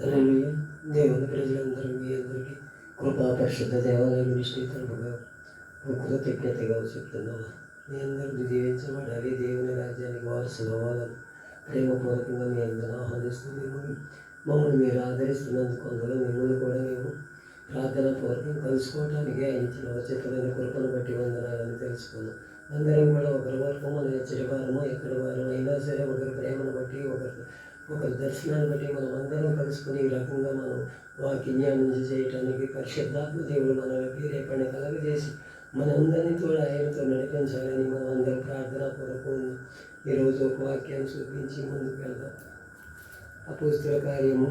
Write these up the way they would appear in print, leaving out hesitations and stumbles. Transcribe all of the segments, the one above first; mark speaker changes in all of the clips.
Speaker 1: హల్లెలూయా. దేవుని ప్రజలందరూ మీ అందరికీ కృపా పరిశుద్ధ దేవాలయం మినిస్ట్రీ తరపుగా కృతజ్ఞతగా చెప్తున్నాము. మీ అందరికీ దీవించబడాలి, దేవుని రాజ్యానికి వారసులు అవ్వాలని ప్రేమపూర్వకంగా మీ అందరూ ఆహ్వానిస్తుంది. మమ్మల్ని మీరు ఆదరిస్తున్నందుకు అందులో మిమ్మల్ని కూడా మేము ప్రార్థనాపూర్వకం కలుసుకోవడానికి ఆయన ఇచ్చిన ఉచితమైన కృపను బట్టి వందనాలని తెలుసుకున్నాం. అందరం కూడా ఒకరి వరకు మన ఎచ్చటి వారము ఎక్కడి వారం అయినా సరే ఒకరి ప్రేమను బట్టి ఒకరి దర్శనాన్ని బట్టి మనం అందరం కలుసుకుని ఈ రకంగా మనం వాక్యాన్ని చేయటానికి పరిశుద్ధాత్మ దేవుడు మనకి రేపటి కలగజేసి మనందరినీ కూడా ఆయనతో నడిపించాలని మనం అందరం ప్రార్థనాపూర్వకం ఈరోజు ఒక వాక్యాన్ని చూపించి ముందుకు వెళ్దాం. అపోస్తలుల కార్యము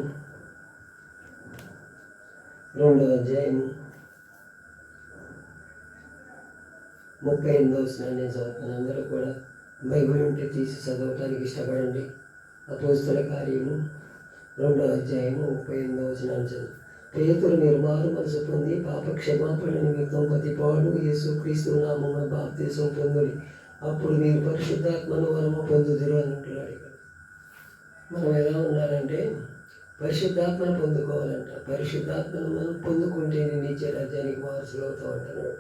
Speaker 1: 2వ అధ్యాయము 38వ వచనాన్ని నేను చదువుతాను. అందరూ కూడా బైబిల్ ఉంటే తీసి చదవటానికి ఇష్టపడండి. అపోస్తలుల కార్యము 2వ అధ్యాయము 38వ వచనాన్ని చదువు. పేతురు మీరు మారు మనసు పొంది పాప క్షమాపణ నిమిత్తం ప్రతిపాడు యేసుక్రీస్తు నామమున బాప్తిసం పొందుడి, అప్పుడు మీరు పరిశుద్ధాత్మను వరము పొందుదురు అని అంటున్నాడు. ఇక్కడ మనం ఎలా ఉన్నారంటే పరిశుద్ధాత్మను పొందుకోవాలంట. పరిశుద్ధాత్మను మనం పొందుకుంటే నిత్య రాజ్యానికి వారసులు అవుతావు అంటున్నాడు.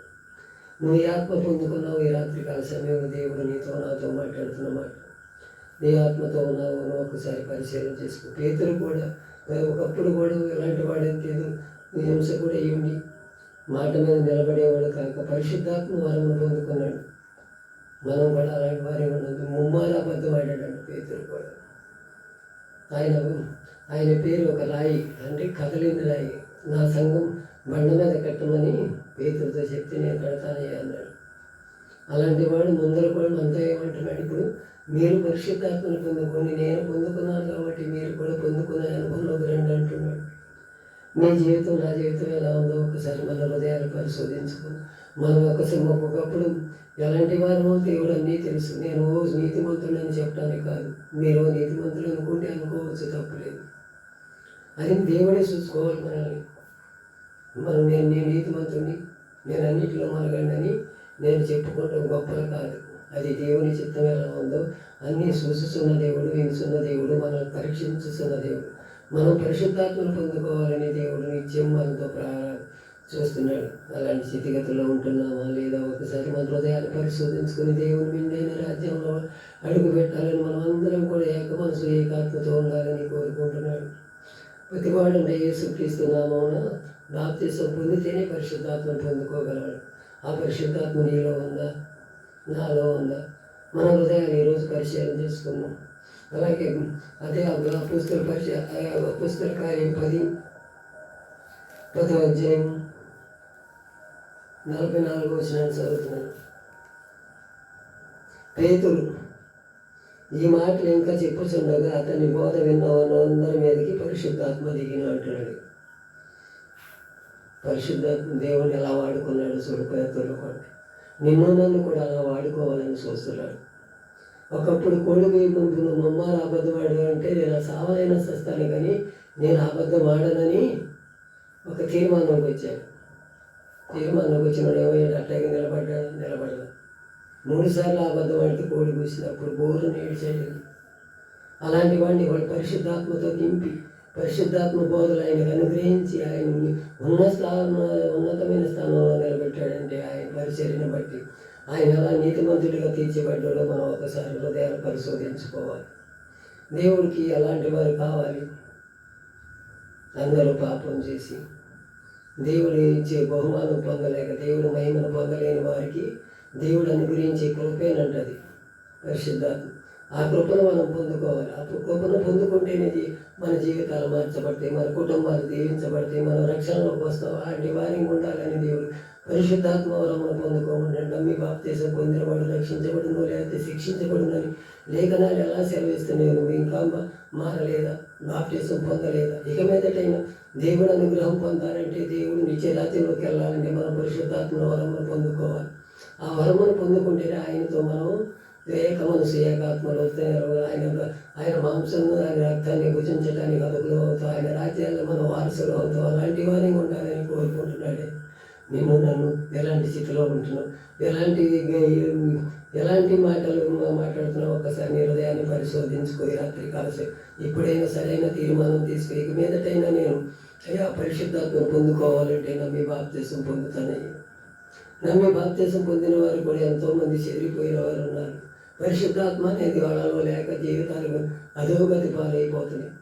Speaker 1: నువ్వు ఈ ఆత్మ పొందుకున్నావు. ఈ రాత్రికాల సమయంలో దేవుడు నీతో నాతో మాట్లాడుతున్నమాట. నీ ఆత్మతో ఉన్నావు ఒకసారి పరిశీలన చేసుకో. పేతురు కూడా ఒకప్పుడు కూడా ఇలాంటి వాడు ఎంతేదో హింస కూడా ఇవ్వండి మాట మీద నిలబడేవాడు కాక పరిశుద్ధాత్మ వరమును పొందుకున్నాడు. మనం కూడా అలాంటి వారే ఉన్నది. ముమ్మారు అబద్ధం ఆడాడు పేతురు కూడా. ఆయన పేరు ఒక రాయి అంటే కదలిన రాయి. నా సంఘం బండ మీద కట్టమని పేతురుతో చెప్తే నేను కడతానయ్యా అన్నాడు. అలాంటి వాడు ముందర కూడా మనతో ఏమంటున్నాడు, ఇప్పుడు మీరు పరిశుద్ధాత్మను పొందుకొని నేను పొందుకున్నాను కాబట్టి మీరు కూడా పొందుకునే అనుభవంలోకి రండి అంటున్నాడు. మీ జీవితం నా జీవితం ఎలా ఉందో ఒకసారి మన హృదయాలు పరిశోధించుకుని మనం ఒక్కొక్కప్పుడు ఎలాంటి వారమో దేవుడు అన్నీ తెలుసు. నేను నీతిమంతులని చెప్పడానికి కాదు, మీరు నీతిమంతులు అనుకుంటే అనుకోవచ్చు, తప్పులేదు. అది దేవుడే చూసుకోవాలి మనల్ని. నేను నీతిమంతుని, నేను అన్నింటిలో మనగండి అని నేను చెప్పుకోవడం గొప్పలు కాదు. అది దేవుని చిత్తం ఎలా ఉందో అన్నీ సూచిస్తున్న దేవుడు, వినుసున్న దేవుడు, మనల్ని పరీక్షించుతున్న దేవుడు. మనం పరిశుద్ధాత్మను పొందుకోవాలని దేవుడు నిత్యం మనతో చూస్తున్నాడు. అలాంటి స్థితిగతుల్లో ఉంటున్నామా లేదా ఒకసారి మన హృదయాన్ని పరిశోధించుకుని దేవుని నిండైన రాజ్యంలో అడుగు పెట్టాలని మనం అందరం కూడా ఏక మనసు ఏకాత్మతో ఉండాలని కోరుకుంటున్నాడు. ప్రతివాడు యేసుక్రీస్తు నామమున బాప్తిసం పొందితేనే పరిశుద్ధాత్మను పొందుకోగలడు. ఆ పరిశుద్ధాత్మ నీలో ఉందా, నాలో ఉందా? మన హృదయాన్ని ఈరోజు పరిశీలన చేసుకున్నాం. అలాగే అదే అపోస్తలుల కార్యం 10వ అధ్యాయం 44వ వచనాన్ని చదువుతున్నాను. పేతురు ఈ మాటలు ఇంకా చెప్పుచుండగా అతని బోధ విన్నవారు అందరి మీదకి పరిశుద్ధాత్మ దిగిన అంటున్నాడు. పరిశుద్ధాత్మ దేవుడిని ఎలా వాడుకున్నాడు చూడు. పేతురు కూడా నిన్ను నన్ను కూడా అలా వాడుకోవాలని చూస్తున్నాడు. ఒకప్పుడు కోడిపోయి ముందు మమ్మారు అబద్ధం ఆడు అంటే నేను సావైనా సస్తాను కానీ నేను అబద్ధం ఆడనని ఒక తీర్మానంకి వచ్చాడు. తీర్మానంకి వచ్చినాడు. ఏమయ్యాడు? అట్లాగే నిలబడదు. 3 సార్లు అబద్ధం ఆడితే కోడి కూసినప్పుడు బోరు నేడ్చాడు. అలాంటి వాడిని వాడు పరిశుద్ధాత్మతో నింపి పరిశుద్ధాత్మ బోధలు ఆయనకు అనుగ్రహించి ఆయన్ని ఉన్నతమైన స్థానంలో నిలబెట్టాడంటే ఆయన పరిచర్యను బట్టి ఆయన ఎలా నీతిమంతుడిగా తీర్చిబడ్డాడో మనం ఒకసారి హృదయాలు పరిశోధించుకోవాలి. దేవుడికి అలాంటి వారు కావాలి. అందరూ పాపం చేసి దేవుడు ఇచ్చే బహుమానం పొందలేక దేవుడు మహిమను పొందలేని వారికి దేవుడు అనుగ్రహించే కృపేనంటది పరిశుద్ధాత్మ. ఆ కృపను మనం పొందుకోవాలి. ఆ కృపను పొందుకుంటేనేది మన జీవితాలు మార్చబడతాయి, మన కుటుంబాలు దీవించబడతాయి, మనం రక్షణలోకి వస్తాం. ఆ నివారింగ్ ఉండాలని దేవుడు పరిశుద్ధాత్మ వరమును పొందుకోమంటాడు. నమ్మి బాప్తిసం పొందినవాడు రక్షించబడును లేకపోతే శిక్షించబడునని లేఖనాలు ఎలా సెలవిస్తున్నాయి. నువ్వు ఇంకా మారలేదా, బాప్తిసం పొందలేదా? ఇక మీదటైనా దేవుడు అనుగ్రహం పొందాలంటే దేవుడు నిత్య రాజ్యంలోకి వెళ్ళాలంటే మనం పరిశుద్ధాత్మ వరమును పొందుకోవాలి. ఆ వరమును పొందుకుంటేనే ఆయనతో మనం ఏక మనసు ఏకాత్మలో ఆయన మాంసంను ఆయన రక్తాన్ని భుజించడానికి అదుపులో అవుతాం. ఆయన రాజ్యాల్లో మనం వారసులు అవుతాం. అలాంటి వారిని ఉండాలని కోరుకుంటున్నాడే. నిన్ను నన్ను ఎలాంటి స్థితిలో ఉంటున్నావు, ఎలాంటి మాటలు మాట్లాడుతున్నావు, ఒకసారి నీ హృదయాన్ని పరిశోధించుకో. రాత్రి కాలసేపు ఇప్పుడైనా సరైన తీర్మానం తీసుకో. ఇక మీదటైనా నేను అయ్యా పరిశుద్ధాత్మను పొందుకోవాలంటే నమ్మి బాప్తీసం పొందుతానయ్యా. నమ్మి బాప్తీసం పొందిన వారు కూడా ఎంతోమంది చెదిరిపోయిన వారు ఉన్నారు. పరిశుద్ధాత్మ అనేది వాళ్ళలో లేక జీవితాలు అధోగతి పాలైపోతున్నాయి.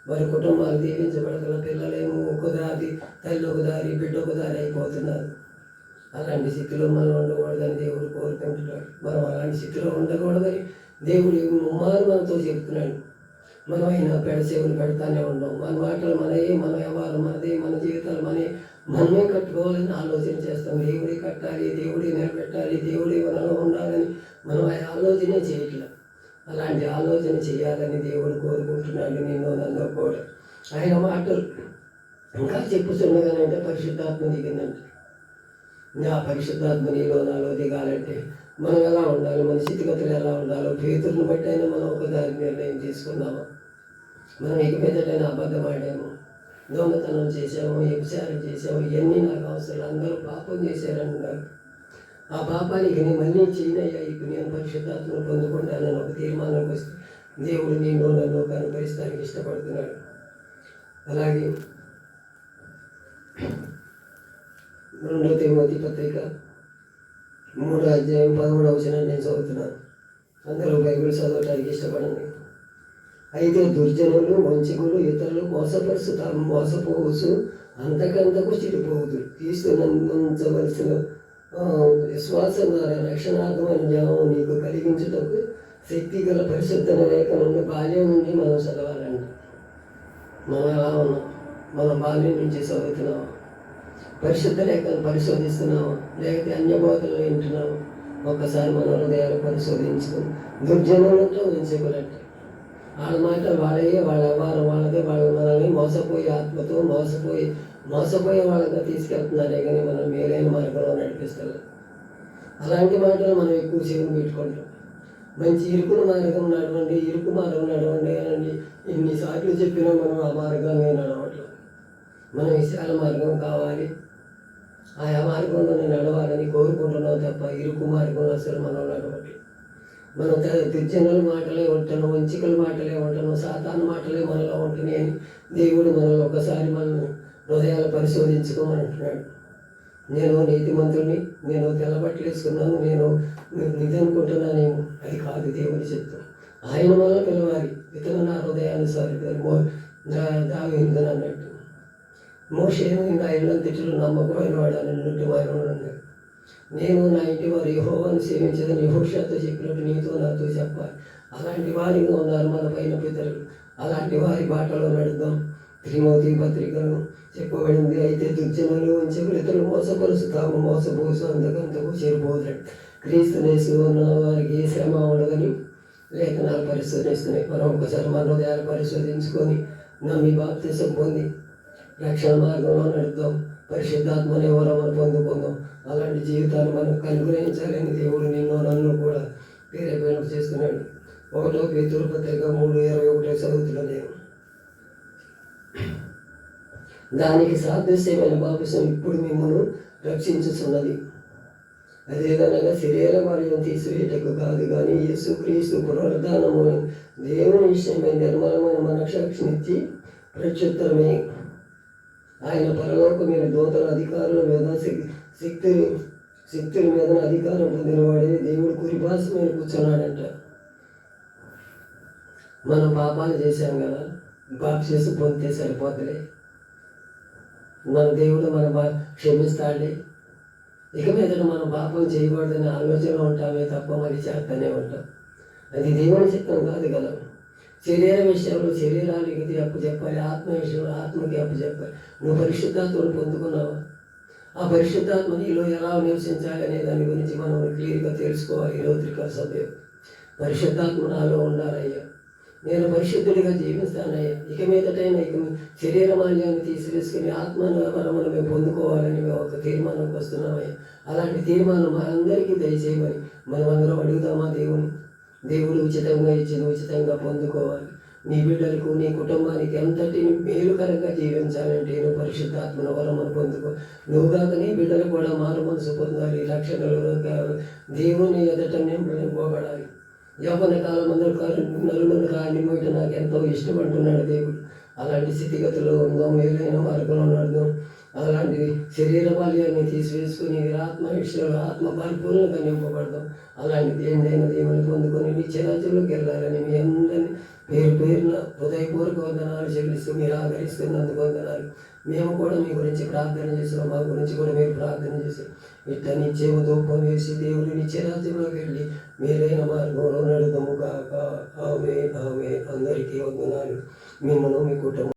Speaker 1: వారి కుటుంబాలు దీవించబడగల, పిల్లలేమో ఒక దారి, తల్లి ఒక దారి, బిడ్డ ఒక దారి అయిపోతున్నారు. అలాంటి స్థితిలో మనం ఉండకూడదని దేవుడు కోరుకుంటున్నాడు. మనం అలాంటి స్థితిలో ఉండకూడదని దేవుడు ముమ్మారు మనతో చెబుతున్నాడు. మనం అయినా పెడసేవులు పెడతానే ఉన్నాం. మన మాటలు మనయే, మన వ్యవహారం మనదే, మన జీవితాలు మనమే కట్టుకోవాలని ఆలోచన చేస్తాం. దేవుడే కట్టాలి, దేవుడే నిలబెట్టాలి, దేవుడే మనలో ఉండాలని మనం ఆలోచనే చేయట్లేదు. అలాంటి ఆలోచన చేయాలని దేవుడు కోరుకుంటున్నాడు నిన్ను నన్ను కూడా. ఆయన మాటలు ఇంకా చెప్పుచున్నగానంటే పరిశుద్ధాత్మ దిగిందంటే, ఆ పరిశుద్ధాత్మ నీలో నాలో దిగాలంటే మనం ఎలా ఉండాలి, మన స్థితిగతులు ఎలా ఉండాలో పేతురుని బట్టి అయినా మనం ఒక దారి నిర్ణయం తీసుకున్నాము. మనం ఇక మీదటైనా అబద్ధం ఆడాము, దొంగతనం చేసాము, వ్యభిచారం చేసాము, ఇవన్నీ నాకు అవసరం. అందరూ పాపం చేశారన్నారు. ఆ పాపానికి నేను మళ్ళీ చేయనయ్యా, ఇప్పుడు నేను పరిశుద్ధాత్మను పొందుకుంటానని ఒక తీర్మానానికి వస్తే దేవుడు నిన్ను నన్ను కనుపరిస్తానికి ఇష్టపడుతున్నాడు. అలాగే 2 తిమోతి పత్రిక 3వ అధ్యాయం 11వ వచనం నేను చదువుతున్నాను. అందరూ బైబిల్ చదవటానికి ఇష్టపడండి. అయితే దుర్జనులు, వంచకులు, ఇతరులు మోసపోవచ్చు, అంతకంతకు చెడిపోవద్దు. క్రీస్తునందించవలసిన విశ్వాసం ద్వారా రక్షణార్థమైన జ్ఞానం నీకు కలిగించుటకు శక్తి గల పరిశుద్ధ లేఖ నుండి బాల్యం నుండి మనం చదవాలంట. మనం ఎలా ఉన్నాం? మనం బాల్యం నుంచి చదువుతున్నాము, పరిశుద్ధ లేఖను పరిశోధిస్తున్నాము, లేకపోతే అన్యబోధలు వింటున్నాము. ఒక్కసారి మన హృదయాలు పరిశోధించుకుని దుర్జనులతో ఉంచుకోలేట. వాళ్ళ మాట వాళ్ళే, వాళ్ళ వ్యవహారం వాళ్ళదే, వాళ్ళ మనల్ని మోసపోయి ఆత్మతో మోసపోయే వాళ్ళగా తీసుకెళ్తున్నారే కానీ మనం మేలైన మార్గంలో నడిపిస్తారు. అలాంటి మాటలు మనం ఎక్కువ చెవులు పెట్టుకుంటాం. మంచి ఇరుకు మార్గం నడవండి అని ఎన్నిసార్లు చెప్పినా మనం ఆ మార్గాన్ని నడవట్లేదు. మనం విశాల మార్గం కావాలి, ఆయా మార్గంలోనే నడవాలని కోరుకుంటున్నాం తప్ప ఇరుకు మార్గంలో అసలు మనం నడవట్లేదు. మనం దుర్జనుల మాటలే ఉంటాను, వంచికల మాటలే ఉంటాను, సాతాను మాటలే మనలో ఉంటున్నాయి అని దేవుడు మనల్ని ఒకసారి మనం హృదయాలు పరిశోధించుకోమని అంటున్నాడు. నేను నీతిమంతుడిని, నేను తెల్లబట్టలు వేసుకున్నాను, నేను నిధి అనుకుంటున్నానేమో, అది కాదు దేవుని చిత్తం. ఆయన మనల్ని పిలవాలి. ఇతను నా హృదయానుసారి దావీదు అన్నట్టు. మోషేను నా ఇళ్ళంతటిలో నమ్మకమైన వాడు అన్నట్టు ఆయన అన్నాడు. నేను నా ఇంటి వారు యెహోవాను సేవించదని యెహోషువతో చెప్పినట్టు నీతో నాతో చెప్పాలి. అలాంటి వారిగా ఉన్నారు మన పైన పితరులు. అలాంటి వారి బాటలో నడుద్దాం. తిమోతి పత్రికలు చెప్పబడింది. అయితే దుర్జనులు, వంచకులు, ఇతరులు మోసపరుస్తాము, మోసపోసు అంతకంతకు చేరిపోతాడు. క్రీస్తునేసు ఉన్న వారికి ఏ శ్రమ ఉండదని లేఖనాలు పరిశోధిస్తున్నాయి. మనం ఒకసారి మన హృదయాలు పరిశోధించుకొని నమ్మి బాప్తిసం పొంది రక్షణ మార్గంలో నడుద్దాం. పరిశుద్ధాత్మని వరమని పొందుకుందాం. అలాంటి జీవితాన్ని మనకు అనుగ్రహించాలని దేవుడు నిన్ను నన్ను కూడా ప్రేరేపణ చేస్తున్నాడు. 1 పేతురు పత్రిక 3:21 చదువుతున్నా నేను. దానికి సాదృశ్యమైన బాప్తిసం ఇప్పుడు మిమ్మల్ని రక్షించుతున్నది. అదేదనగా శరీర మరణం తీసివేయటకు కాదు కానీ యేసుక్రీస్తు పునరుద్ధానము దేవుని విషయమై నిర్మలమైన మనసాక్షినిచ్చి ప్రత్యుత్తరమే. ఆయన పరలోక మీద దూతల అధికారుల మీద శక్తుల మీద అధికారం పొందినవాడే దేవుడు కురిపాస మీద కూర్చున్నాడంట. మనం పాపాలు చేశాం కదా, బాప్తిసం పొందితే సరిపోతలే, మన దేవుడు క్షమిస్తాడే. ఇక మీద మనం పాపం చేయకూడదని ఆలోచనలో ఉంటామే తప్ప మరి చేస్తూనే ఉంటాం. అది దేవుని చిత్తం కాదు కదా. శరీర విషయంలో శరీరానికి అప్పు చెప్పాలి, ఆత్మ విషయంలో ఆత్మకి అప్పు చెప్పాలి. నువ్వు పరిశుద్ధాత్మను పొందుకున్నావా? ఆ పరిశుద్ధాత్మ నీలో ఎలా నివసించాలి అనే దాని గురించి మనం క్లియర్గా తెలుసుకోవాలి. ఈరోజు సభ్యం పరిశుద్ధాత్మ నాలో ఉండాలయ్యా, నేను పరిశుద్ధుడిగా జీవిస్తానయ్యా. ఇక మీదటైనా శరీర మాల్యాన్ని తీసివేసుకుని ఆత్మను మేము పొందుకోవాలని మేము ఒక తీర్మానంకి వస్తున్నామయ్యా. అలాంటి తీర్మానం మా అందరికీ దయచేయమని మనం అందరం అడుగుతామా దేవుడు ఉచితంగా ఇచ్చింది ఉచితంగా పొందుకోవాలి. నీ బిడ్డలకు నీ కుటుంబానికి అంతటిని మేలుకరంగా జీవించాలంటే నువ్వు పరిశుద్ధాత్మన వరమును పొందుకో. నువ్వు కాక నీ బిడ్డలు కూడా మారు మనసు పొందాలి, రక్షణలో దేవుని ఎదుట నింపబడాలి. యవ్వన కాలం నలుగురు కాని మూట నాకు ఎంతో ఇష్టపడుతున్నాడు దేవుడు. అలాంటి స్థితిగతుల్లో ఉందాం, మేలైన మార్గంలో నడుదాం. అలాంటి శరీర బాల్యాన్ని తీసివేసుకుని ఆత్మ విషయంలో ఆత్మ పరిపూర్ణంగా నింపబడదాం. అలాంటి దేనిదైన దేవుని పొందుకొని నిత్యరాజ్యంలోకి వెళ్ళాలని మీ అందరినీ పేరు పేరున హృదయపూర్వక వందనాలు చెల్లిస్తూ మీరు ఆదరిస్తున్నందుకు వందనాలు. మేము కూడా మీ గురించి ప్రార్థన చేస్తున్నాం, మా గురించి కూడా మీరు ప్రార్థన చేశారు. ఇట్ట నిత్యము ధూపం వేసి దేవుడు నిత్యరాజ్యంలోకి వెళ్ళి మేలైన మార్గంలో నడుదాము కాక. ఆమె అందరికీ వందనాలు. మిమ్మల్ని మీ కుటుంబం